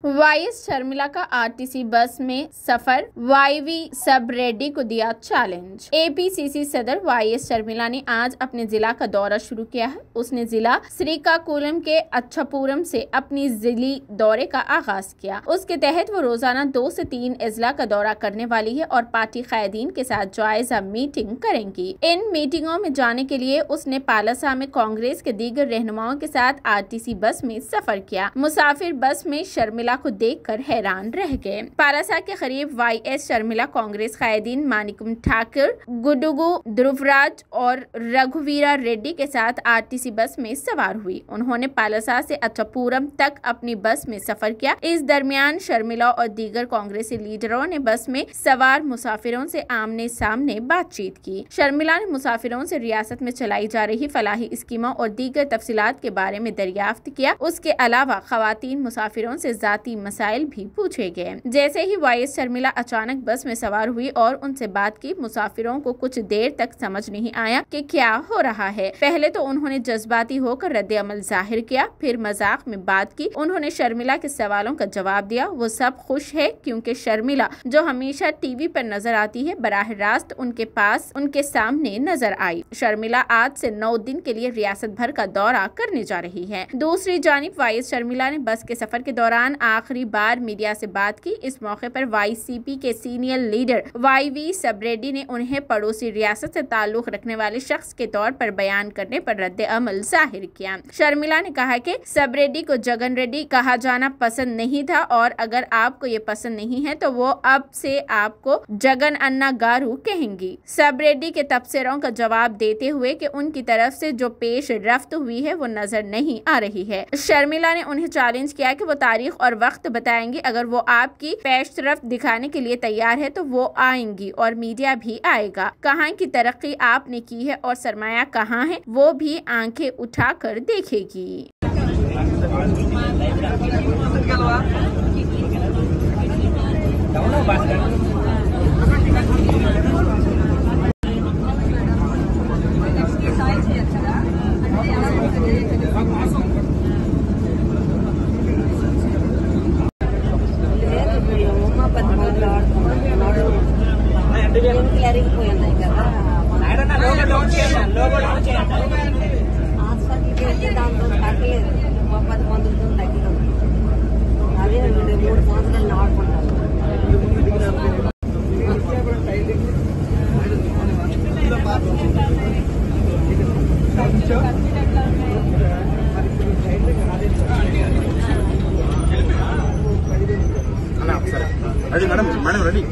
YS Sharmila का RTC bus में सफर, YV सब रेड्डी को दिया चैलेंज। एपीसीसी सदर वाईएस शर्मिला ने आज अपने जिला का दौरा शुरू किया है। उसने जिला श्रीकाकुलम के अच्छापुरम से अपनी जिली दौरे का आगाज किया। उसके तहत वो रोजाना 2 से 3 अजला का दौरा करने वाली है और पार्टी कायदीन के साथ जायजा मीटिंग करेंगी। इन मीटिंगों में जाने के लिए उसने पालासा में कांग्रेस के दीगर रहनुमाओं के साथ आरटीसी बस में सफर किया। मुसाफिर बस में शर्मिला को देखकर हैरान रह गए। पालासा के करीब वाईएस शर्मिला कांग्रेस कायदीन मानिकम ठाकुर, गुडुगु ध्रुवराज और रघुवीरा रेड्डी के साथ आरटीसी बस में सवार हुई। उन्होंने पालासा से अच्छापुरम तक अपनी बस में सफर किया। इस दरमियान शर्मिला और दीगर कांग्रेसी लीडरों ने बस में सवार मुसाफिरों से आमने सामने बातचीत की। शर्मिला ने मुसाफिरों से रियासत में चलाई जा रही फलाही स्कीमों और दीगर तफसीलात के बारे में दरियाफ्त किया। उसके अलावा खवातीन मुसाफिरों से जाती मसाइल भी पूछे गए। जैसे ही वाईएस शर्मिला अचानक बस में सवार हुई और उनसे बात की, मुसाफिरों को कुछ देर तक समझ नहीं आया कि क्या हो रहा है। पहले तो उन्होंने जज्बाती होकर रद्द अमल जाहिर किया, फिर मजाक में बात की। उन्होंने शर्मिला के सवालों का जवाब दिया। वो सब खुश है क्योंकि शर्मिला, जो हमेशा टीवी पर नजर आती है, बराह रास्त उनके सामने नजर आई। शर्मिला आज से 9 दिन के लिए रियासत भर का दौरा करने जा रही है। दूसरी जानिब वाईएस शर्मिला ने बस के सफर के दौरान आखिरी बार मीडिया से बात की। इस मौके पर वाईसीपी के सीनियर लीडर वाईवी सब रेड्डी ने उन्हें पड़ोसी रियासत से ताल्लुक रखने वाले शख्स के तौर पर बयान करने पर रद्द अमल जाहिर किया। शर्मिला ने कहा कि सब रेड्डी को जगन रेड्डी कहा जाना पसंद नहीं था और अगर आपको ये पसंद नहीं है तो वो अब से आपको जगन अन्ना गारू कहेंगी। सब रेड्डी के तबसरों का जवाब देते हुए कि उनकी तरफ से जो पेश रफ्त हुई है वो नजर नहीं आ रही है। शर्मिला ने उन्हें चैलेंज किया कि वो तारीख और वक्त बताएंगी। अगर वो आपकी पेशरफ्त दिखाने के लिए तैयार है तो वो आएंगी और मीडिया भी आएगा। कहाँ की तरक्की आपने की है और सरमाया कहाँ है, वो भी आंखें उठाकर देखेगी। Ready madam ready.